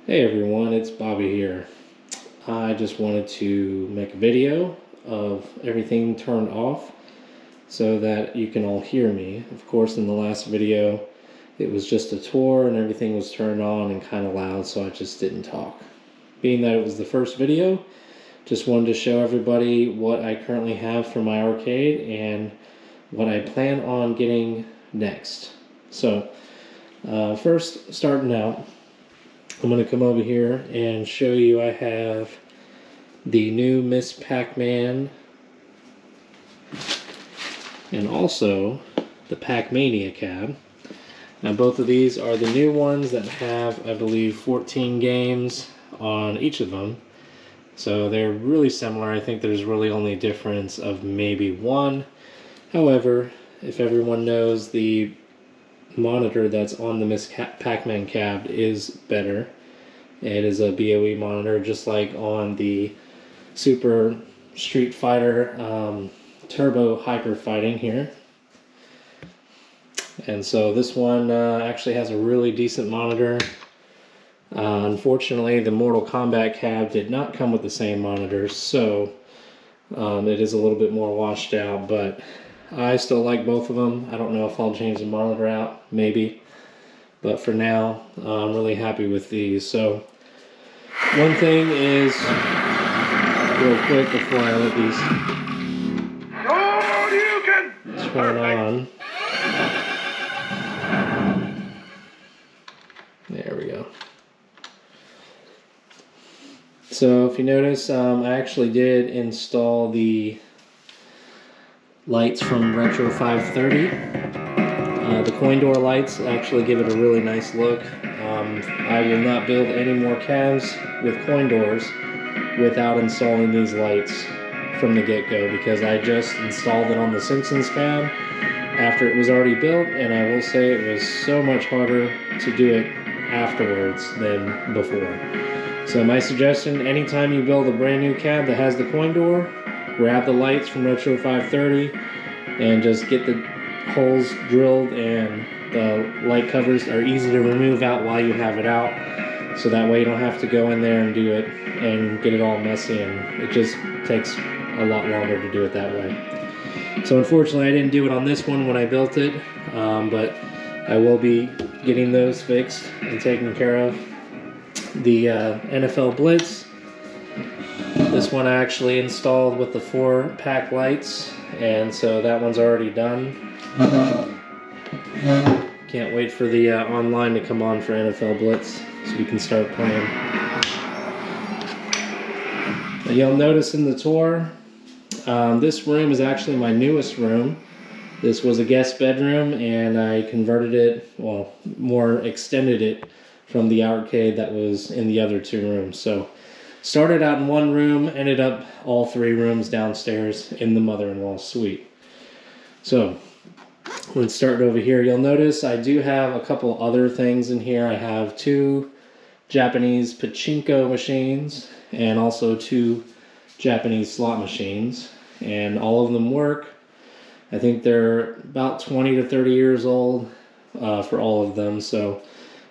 Hey everyone, it's Bobby here. I just wanted to make a video of everything turned off so that you can all hear me. Of course, in the last video, it was just a tour and everything was turned on and kind of loud, so I just didn't talk. Being that it was the first video, just wanted to show everybody what I currently have for my arcade and what I plan on getting next. So, first, starting out, I'm going to come over here and show you I have the new Miss Pac-Man and also the Pac-Mania cab. Now both of these are the new ones that have, I believe, 14 games on each of them. So they're really similar. I think there's really only a difference of maybe one. However, if everyone knows, the monitor that's on the Miss Pac-Man cab is better. It is a BOE monitor, just like on the Super Street Fighter Turbo Hyper Fighting here. And so this one actually has a really decent monitor. Unfortunately, the Mortal Kombat cab did not come with the same monitor, so it is a little bit more washed out, but I still like both of them. I don't know if I'll change the monitor out, maybe. But for now, I'm really happy with these. So one thing is, real quick before I let these turn on. There we go. So if you notice, I actually did install the lights from Retro 530. The coin door lights actually give it a really nice look. I will not build any more cabs with coin doors without installing these lights from the get-go, because I just installed it on the Simpsons cab after it was already built, and I will say it was so much harder to do it afterwards than before. So my suggestion, anytime you build a brand new cab that has the coin door, grab the lights from Retro 530 and just get the holes drilled, and the light covers are easy to remove out while you have it out, so that way you don't have to go in there and do it and get it all messy, and it just takes a lot longer to do it that way. So unfortunately I didn't do it on this one when I built it, but I will be getting those fixed and taken care of. The NFL Blitz, this one I actually installed with the 4-pack lights, and so that one's already done. Can't wait for the online to come on for NFL Blitz so we can start playing. Now you'll notice in the tour, this room is actually my newest room. This was a guest bedroom, and I converted it, well, more extended it from the arcade that was in the other two rooms. So started out in one room, ended up all 3 rooms downstairs in the mother-in-law's suite. So let's start over here. You'll notice I do have a couple other things in here. I have 2 Japanese pachinko machines and also 2 Japanese slot machines, and all of them work. I think they're about 20 to 30 years old for all of them, so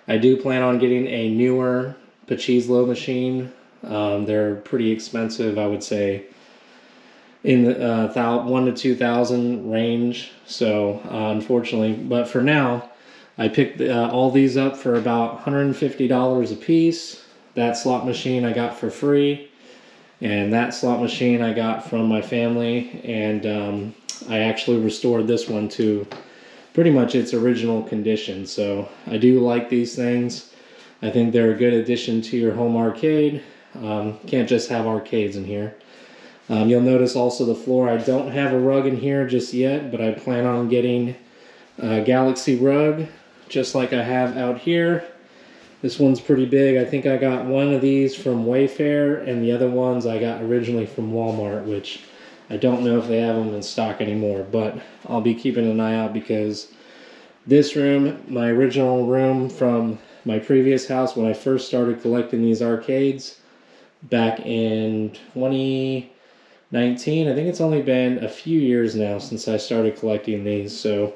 I do plan on getting a newer Pachizlo machine. They're pretty expensive, I would say, in the $1,000 to $2,000 range. So unfortunately, but for now, I picked all these up for about $150 a piece. That slot machine I got for free, and that slot machine I got from my family, and I actually restored this one to pretty much its original condition. So I do like these things. I think they're a good addition to your home arcade. Can't just have arcades in here. You'll notice also the floor, I don't have a rug in here just yet, but I plan on getting a Galaxy rug just like I have out here. This one's pretty big. I think I got one of these from Wayfair, and the other ones I got originally from Walmart, which I don't know if they have them in stock anymore, but I'll be keeping an eye out, because this room, my original room from my previous house when I first started collecting these arcades back in 2019, I think it's only been a few years now since I started collecting these, so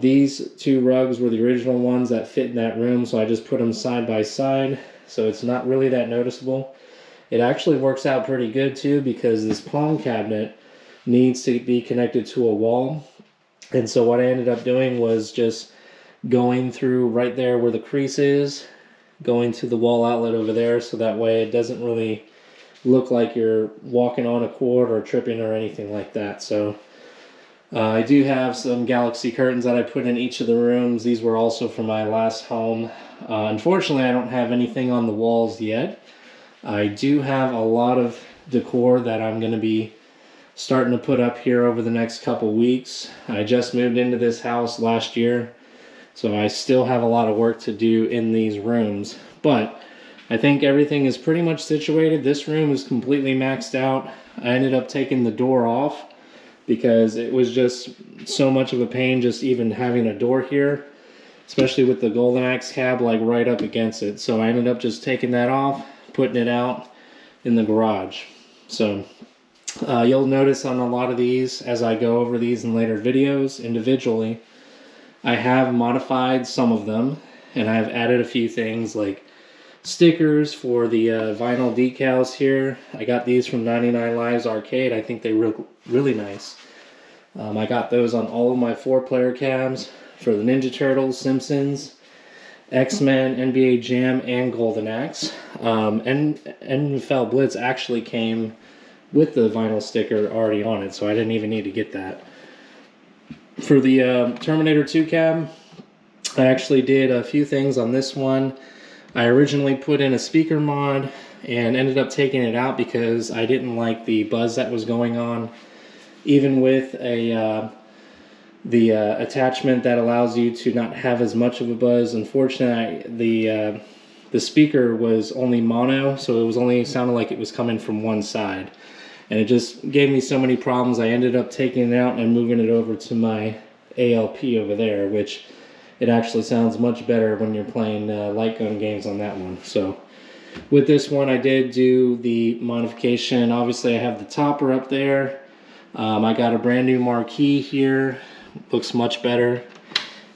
These two rugs were the original ones that fit in that room, so I just put them side by side, so it's not really that noticeable. It actually works out pretty good too, because this palm cabinet needs to be connected to a wall. And so what I ended up doing was just going through right there where the crease is, going to the wall outlet over there, so that way it doesn't really look like you're walking on a cord or tripping or anything like that. So I do have some Galaxy curtains that I put in each of the rooms. These were also from my last home. Unfortunately, I don't have anything on the walls yet. I do have a lot of decor that I'm going to be starting to put up here over the next couple weeks. I just moved into this house last year, so I still have a lot of work to do in these rooms. But I think everything is pretty much situated. This room is completely maxed out. I ended up taking the door off because it was just so much of a pain just even having a door here, especially with the Golden Axe cab like right up against it. So I ended up just taking that off, putting it out in the garage. So you'll notice on a lot of these, as I go over these in later videos individually, I have modified some of them, and I've added a few things like stickers for the vinyl decals here. I got these from 99 Lives Arcade. I think they look really nice. I got those on all of my 4-player cabs for the Ninja Turtles, Simpsons, X-Men, NBA Jam, and Golden Axe. And NFL Blitz actually came with the vinyl sticker already on it, so I didn't even need to get that. For the Terminator 2 cab, I actually did a few things on this one. I originally put in a speaker mod and ended up taking it out because I didn't like the buzz that was going on. Even with the attachment that allows you to not have as much of a buzz, unfortunately the speaker was only mono, so it was only sounded like it was coming from one side, and it just gave me so many problems. I ended up taking it out and moving it over to my ALP over there, which it actually sounds much better when you're playing light gun games on that one. So with this one, I did do the modification. Obviously I have the topper up there. I got a brand new marquee here, looks much better.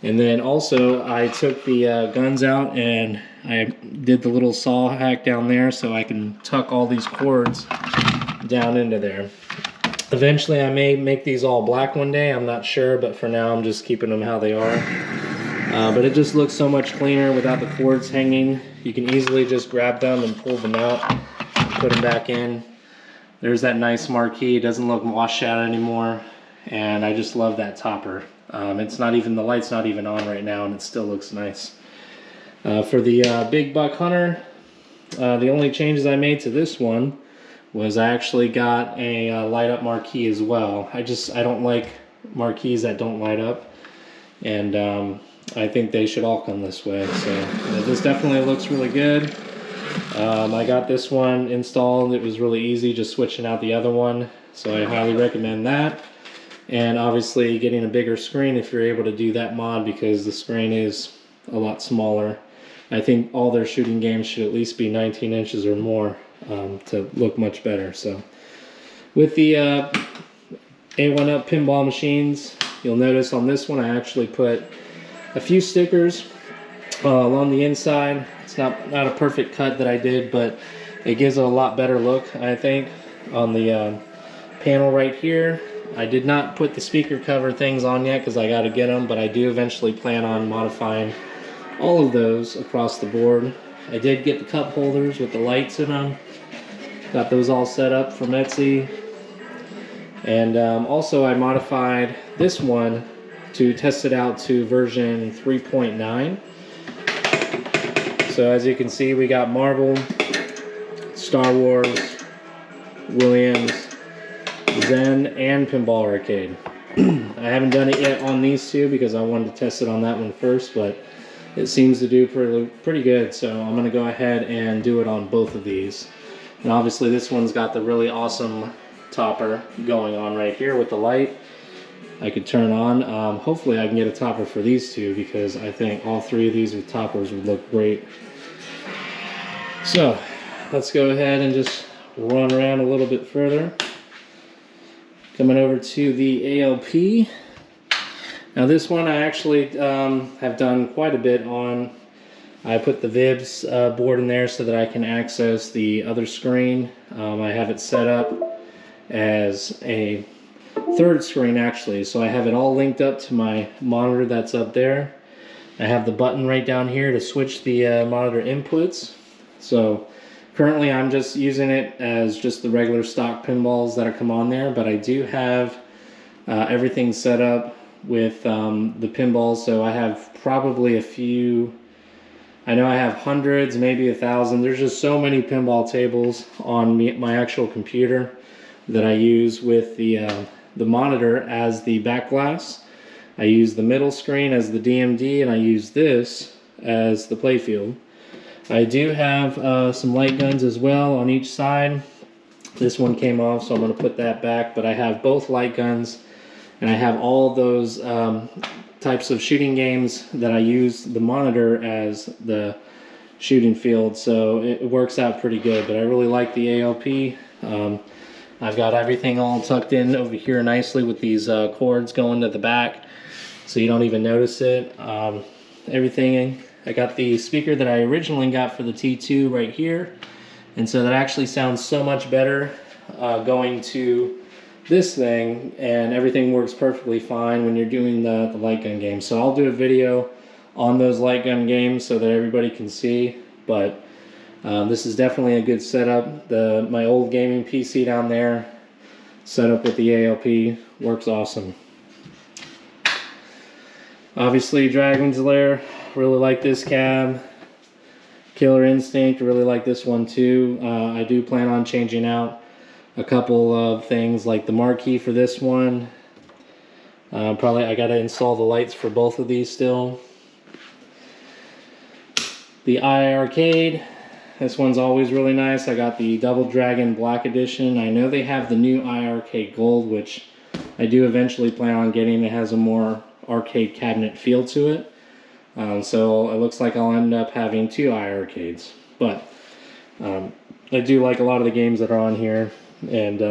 And then also I took the guns out and I did the little saw hack down there so I can tuck all these cords down into there. Eventually I may make these all black one day, I'm not sure, but for now I'm just keeping them how they are. But it just looks so much cleaner without the cords hanging. You can easily just grab them and pull them out and put them back in. There's that nice marquee. It doesn't look washed out anymore, and I just love that topper. It's not even, the light's not even on right now, and it still looks nice. For the Big Buck Hunter, the only changes I made to this one was I actually got a light up marquee as well. I don't like marquees that don't light up, and I think they should all come this way. So this definitely looks really good. I got this one installed. It was really easy just switching out the other one, so I highly recommend that. And obviously getting a bigger screen if you're able to do that mod, because the screen is a lot smaller. I think all their shooting games should at least be 19 inches or more to look much better. So with the A1UP pinball machines, you'll notice on this one I actually put a few stickers along the inside. It's not a perfect cut that I did, but it gives it a lot better look, I think. On the panel right here, I did not put the speaker cover things on yet because I got to get them, but I do eventually plan on modifying all of those across the board. I did get the cup holders with the lights in them. Got those all set up from Etsy. And also I modified this one to test it out to version 3.9. So as you can see, we got Marvel, Star Wars, Williams, Zen, and Pinball Arcade. I haven't done it yet on these two because I wanted to test it on that one first, but it seems to do pretty good, so I'm going to go ahead and do it on both of these. And obviously this one's got the really awesome topper going on right here with the light I could turn on. Hopefully I can get a topper for these two, because I think all three of these with toppers would look great. So let's go ahead and just run around a little bit further. Coming over to the ALP. Now this one I actually have done quite a bit on. I put the Vibs board in there so that I can access the other screen. I have it set up as a third screen actually, so I have it all linked up to my monitor that's up there. I have the button right down here to switch the monitor inputs. So currently I'm just using it as just the regular stock pinballs that come on there, but I do have everything set up with the pinballs, so I have probably a few, I know I have hundreds, maybe 1,000. There's just so many pinball tables on my actual computer that I use with the monitor as the back glass. I use the middle screen as the DMD, and I use this as the playfield. I do have some light guns as well on each side. This one came off, so I'm going to put that back, but I have both light guns, and I have all those types of shooting games that I use the monitor as the shooting field, so it works out pretty good. But I really like the ALP. I've got everything all tucked in over here nicely with these cords going to the back, so you don't even notice it. Everything, I got the speaker that I originally got for the T2 right here, and so that actually sounds so much better going to this thing, and everything works perfectly fine when you're doing the light gun game. So I'll do a video on those light gun games so that everybody can see, but this is definitely a good setup. My old gaming PC down there, set up with the ALP, works awesome. Obviously Dragon's Lair, really like this cab. Killer Instinct, really like this one too. I do plan on changing out a couple of things like the marquee for this one. Probably I gotta install the lights for both of these still. The iArcade, this one's always really nice. I got the Double Dragon Black Edition. I know they have the new iArcade Gold, which I do eventually plan on getting. It has a more arcade cabinet feel to it. So it looks like I'll end up having 2 iArcades. But I do like a lot of the games that are on here, and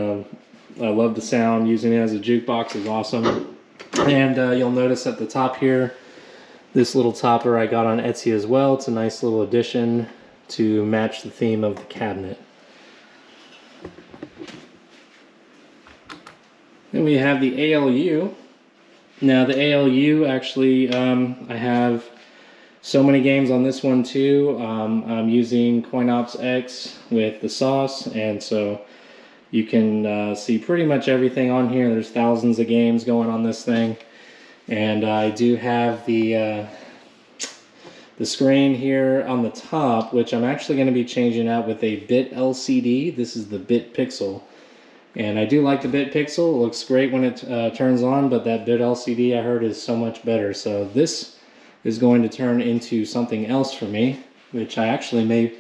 I love the sound. Using it as a jukebox is awesome. And you'll notice at the top here, this little topper I got on Etsy as well. It's a nice little addition to match the theme of the cabinet. Then we have the ALU. Now the ALU actually, I have so many games on this one too. I'm using CoinOps X with the sauce, and so you can see pretty much everything on here. There's thousands of games going on this thing. And I do have the screen here on the top, which I'm actually going to be changing out with a Bit LCD. This is the Bit Pixel. And I do like the Bit Pixel. It looks great when it turns on, but that Bit LCD I heard is so much better. So this is going to turn into something else for me, which I actually may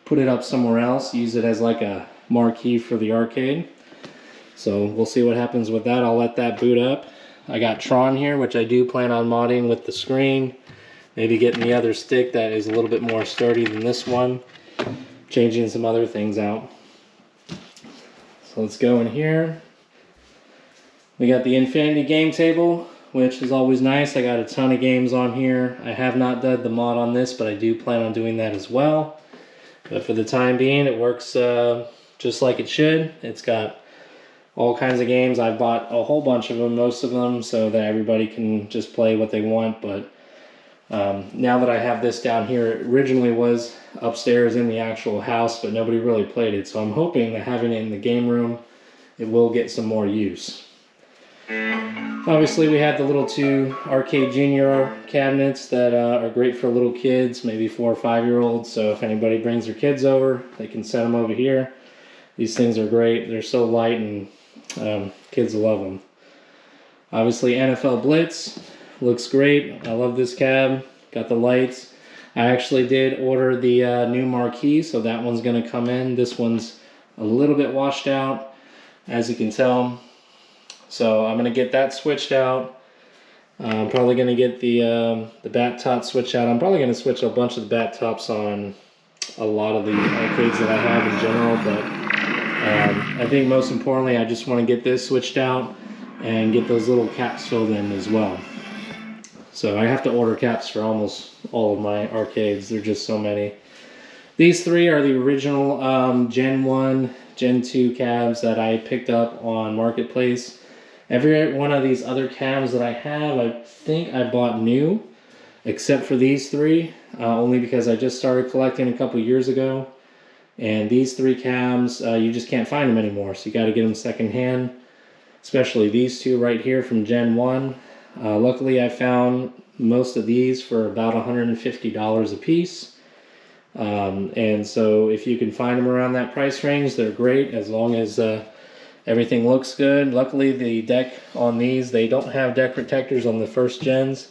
put it up somewhere else, use it as like a marquee for the arcade. So we'll see what happens with that. I'll let that boot up. I got Tron here, which I do plan on modding with the screen. Maybe getting the other stick that is a little bit more sturdy than this one. Changing some other things out. So let's go in here. We got the Infinity game table, which is always nice. I got a ton of games on here. I have not done the mod on this, but I do plan on doing that as well. But for the time being, it works just like it should. It's got all kinds of games. I bought a whole bunch of them, most of them, so that everybody can just play what they want. But now that I have this down here, it originally was upstairs in the actual house, but nobody really played it. So I'm hoping that having it in the game room, it will get some more use. Obviously, we have the little 2 Arcade Junior cabinets that are great for little kids, maybe 4 or 5-year-olds. So if anybody brings their kids over, they can set them over here. These things are great. They're so light, and kids love them. Obviously, NFL Blitz looks great. I love this cab. Got the lights. I actually did order the new marquee, so that one's going to come in. This one's a little bit washed out, as you can tell. So I'm going to get that switched out. I'm probably going to get the bat top switched out. I'm probably going to switch a bunch of the bat tops on a lot of the arcades that I have in general, but I think most importantly, I just want to get this switched out and get those little caps filled in as well. So I have to order caps for almost all of my arcades. There are just so many. These three are the original Gen 1, Gen 2 cabs that I picked up on Marketplace. Every one of these other cabs that I have, I think I bought new, except for these three, only because I just started collecting a couple years ago. And these three cabs, you just can't find them anymore, so you got to get them secondhand, especially these two right here from Gen 1. Luckily, I found most of these for about $150 a piece. And so if you can find them around that price range, they're great as long as everything looks good. Luckily, the deck on these, they don't have deck protectors on the first gens.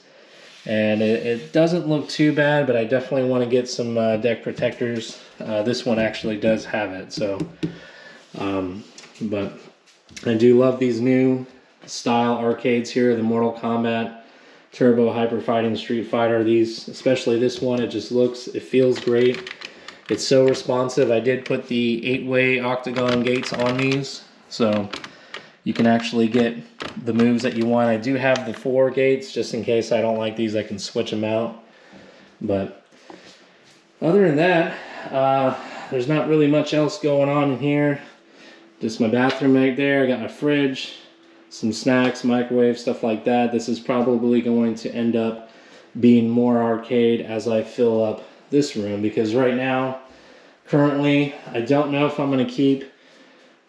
And it doesn't look too bad, but I definitely want to get some deck protectors. This one actually does have it, so. But I do love these new style arcades here, the Mortal Kombat, Turbo, Hyper Fighting, Street Fighter. These, especially this one, it feels great. It's so responsive. I did put the 8-way octagon gates on these, so you can actually get the moves that you want. I do have the 4 gates, just in case I don't like these, I can switch them out. But other than that, there's not really much else going on in here. Just my bathroom right there. I got my fridge, some snacks, microwave, stuff like that. This is probably going to end up being more arcade as I fill up this room, because right now, currently, I don't know if I'm going to keep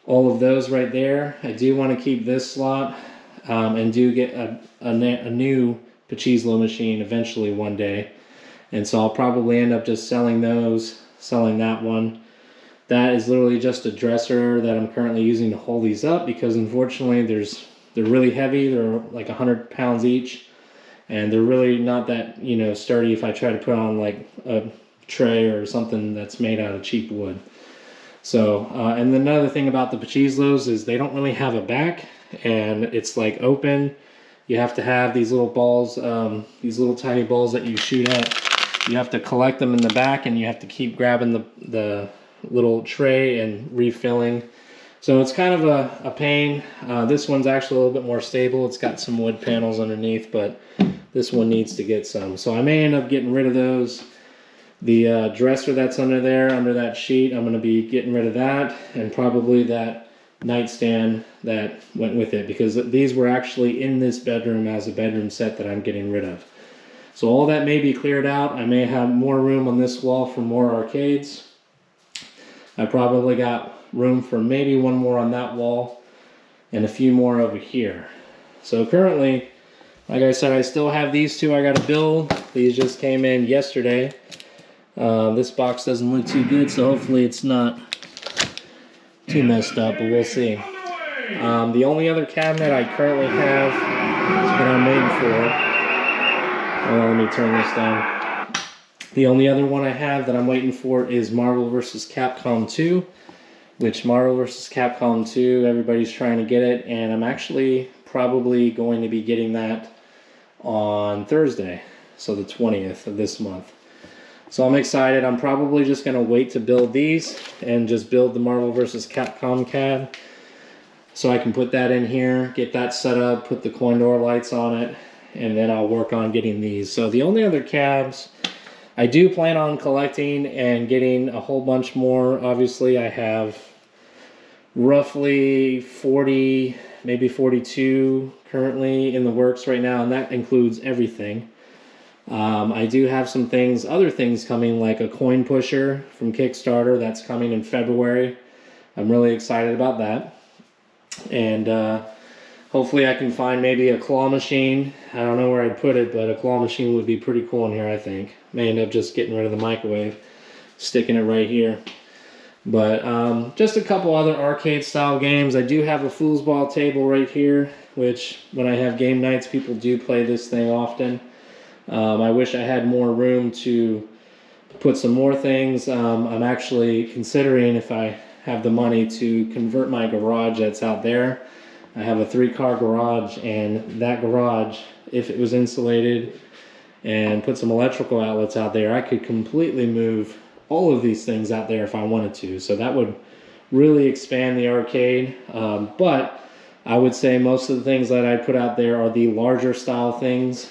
all of those right there. I do want to keep this slot and do get a new Pachizlo machine eventually one day. And so I'll probably end up just selling that one. That is literally just a dresser that I'm currently using to hold these up, because unfortunately they're really heavy. They're like 100 pounds each, and they're really not that, sturdy if I try to put on like a tray or something that's made out of cheap wood. So, and another thing about the Pachizlos is they don't really have a back, and it's like open. You have to have these little balls, these little tiny balls that you shoot at. You have to collect them in the back, and you have to keep grabbing the little tray and refilling. So it's kind of a pain. This one's actually a little bit more stable. It's got some wood panels underneath, but this one needs to get some. So I may end up getting rid of those. The dresser that's under there, under that sheet, I'm going to be getting rid of that, and probably that nightstand that went with it, because these were actually in this bedroom as a bedroom set that I'm getting rid of. So all that may be cleared out. I may have more room on this wall for more arcades. I probably got room for maybe one more on that wall and a few more over here. So currently, like I said, I still have these two I got to build. These just came in yesterday. This box doesn't look too good, so hopefully it's not too messed up, but we'll see. The only other cabinet I currently have that I'm waiting for. Let me turn this down. The only other one I have that I'm waiting for is Marvel vs. Capcom 2, which Marvel vs. Capcom 2, everybody's trying to get it, and I'm actually probably going to be getting that on Thursday, so the 20th of this month. So I'm excited. I'm probably just going to wait to build these and just build the Marvel vs. Capcom cab, so I can put that in here, get that set up, put the coin door lights on it, and then I'll work on getting these. So the only other cabs I do plan on collecting and getting a whole bunch more. Obviously, I have roughly 40, maybe 42 currently in the works right now, and that includes everything. I do have some things, other things coming, like a coin pusher from Kickstarter that's coming in February. I'm really excited about that. And hopefully I can find maybe a claw machine. I don't know where I'd put it, but a claw machine would be pretty cool in here, I think. May end up just getting rid of the microwave, sticking it right here. But just a couple other arcade style games. I do have a foosball table right here, which when I have game nights, people do play this thing often. I wish I had more room to put some more things. I'm actually considering, if I have the money, to convert my garage that's out there. I have a 3-car garage, and that garage, if it was insulated and put some electrical outlets out there, I could completely move all of these things out there if I wanted to. So that would really expand the arcade. But I would say most of the things that I put out there are the larger style things.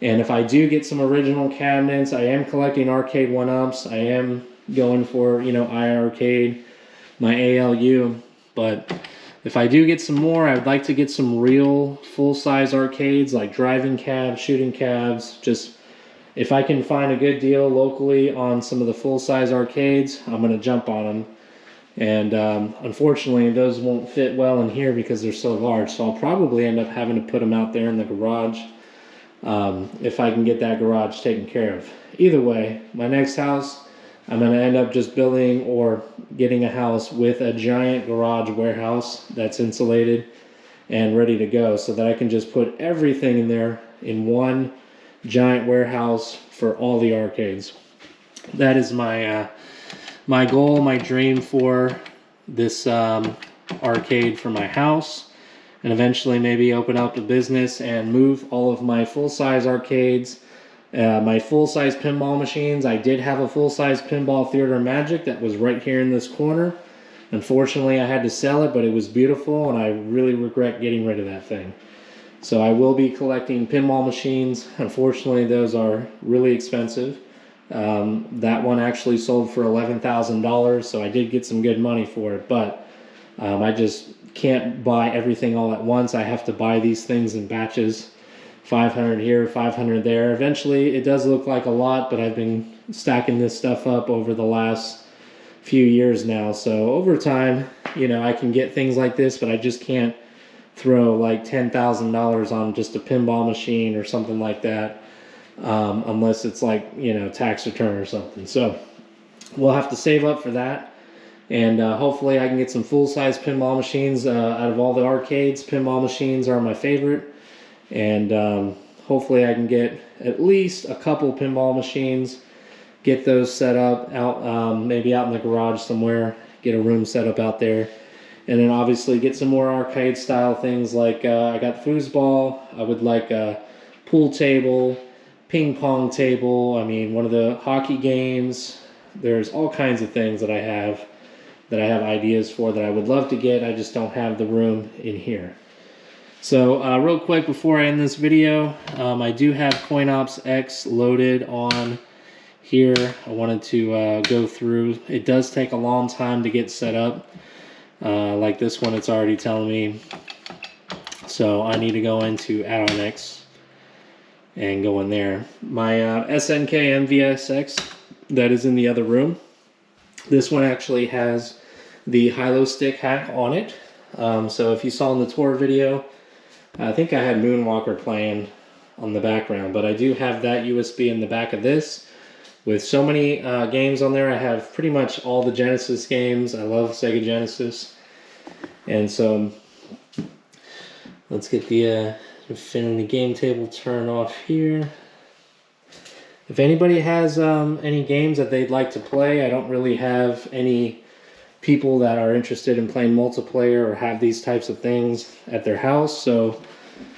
And if I do get some original cabinets, I am collecting arcade 1-ups. I am going for, you know, iArcade, my ALU. But if I do get some more, I would like to get some real full-size arcades, like driving cabs, shooting cabs. Just if I can find a good deal locally on some of the full-size arcades, I'm going to jump on them. And unfortunately, those won't fit well in here because they're so large. So I'll probably end up having to put them out there in the garage if I can get that garage taken care of. Either way, my next house, I'm going to end up just building or getting a house with a giant garage warehouse that's insulated and ready to go, so that I can just put everything in there in one giant warehouse for all the arcades. That is my my goal, my dream for this arcade for my house, and eventually maybe open up a business and move all of my full-size arcades, my full-size pinball machines. I did have a full-size pinball Theater of Magic that was right here in this corner. Unfortunately, I had to sell it, but it was beautiful, and I really regret getting rid of that thing. So I will be collecting pinball machines. Unfortunately, those are really expensive. That one actually sold for $11,000, so I did get some good money for it, but I just can't buy everything all at once. I have to buy these things in batches, 500 here, 500 there. Eventually, it does look like a lot, but I've been stacking this stuff up over the last few years now, so over time, you know, I can get things like this, but I just can't throw like $10,000 on just a pinball machine or something like that. Unless it's like, you know, tax return or something. So we'll have to save up for that, and hopefully I can get some full-size pinball machines. Out of all the arcades, pinball machines are my favorite, and hopefully I can get at least a couple pinball machines, get those set up out, maybe out in the garage somewhere, get a room set up out there, and then obviously get some more arcade style things like I got foosball. I would like a pool table, ping pong table, I mean, one of the hockey games. There's all kinds of things that I have ideas for that I would love to get. I just don't have the room in here. So real quick before I end this video, I do have CoinOps X loaded on here. I wanted to go through. It does take a long time to get set up. Like this one, it's already telling me. So I need to go into Add-on X and go in there. My SNK MVSX that is in the other room. This one actually has the Hilo stick hack on it. So if you saw in the tour video, I think I had Moonwalker playing on the background, but I do have that USB in the back of this with so many games on there. I have pretty much all the Genesis games. I love Sega Genesis. And so let's get the Infinity game table turn off here. If anybody has any games that they'd like to play, I don't really have any people that are interested in playing multiplayer or have these types of things at their house. So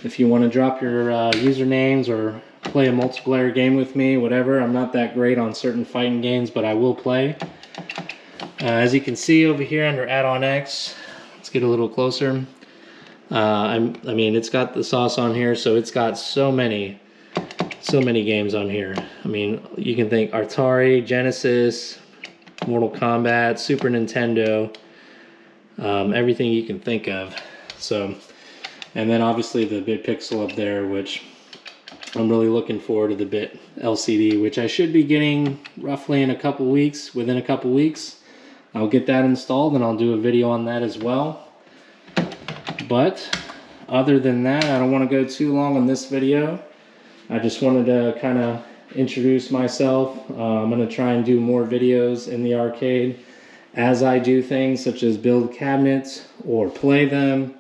if you want to drop your usernames or play a multiplayer game with me, whatever. I'm not that great on certain fighting games, but I will play. As you can see over here under Add-on X, let's get a little closer. I mean, it's got the sauce on here, so it's got so many games on here. I mean, you can think Atari, Genesis, Mortal Kombat, Super Nintendo, everything you can think of. So, and then obviously the BitPixel up there, which I'm really looking forward to the Bit LCD, which I should be getting roughly in a couple weeks. Within a couple weeks, I'll get that installed and I'll do a video on that as well. But other than that, I don't want to go too long on this video. I just wanted to kind of introduce myself. I'm going to try and do more videos in the arcade as I do things such as build cabinets or play them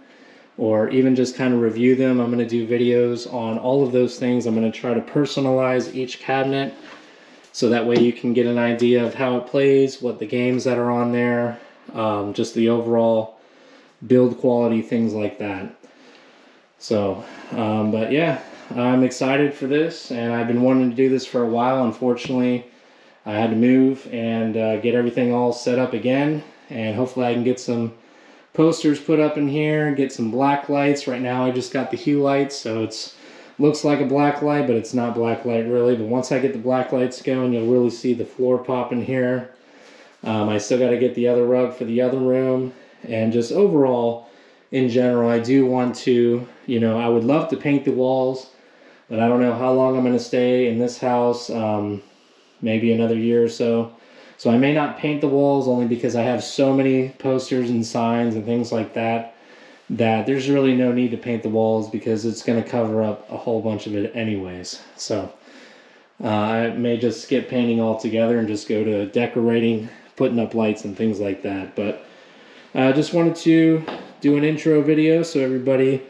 or even just kind of review them. I'm going to do videos on all of those things. I'm going to try to personalize each cabinet so that way you can get an idea of how it plays, what the games that are on there, just the overall build quality, things like that. So, but yeah, I'm excited for this, and I've been wanting to do this for a while. Unfortunately, I had to move and get everything all set up again, and hopefully I can get some posters put up in here, get some black lights. Right now I just got the hue lights, so it's looks like a black light, but it's not black light really. But once I get the black lights going, you'll really see the floor pop in here. I still got to get the other rug for the other room, and just overall, in general, I do want to, you know, I would love to paint the walls, but I don't know how long I'm going to stay in this house, maybe another year or so. So I may not paint the walls, only because I have so many posters and signs and things like that, that there's really no need to paint the walls because it's going to cover up a whole bunch of it anyways. So I may just skip painting altogether and just go to decorating, putting up lights and things like that. But I just wanted to do an intro video so everybody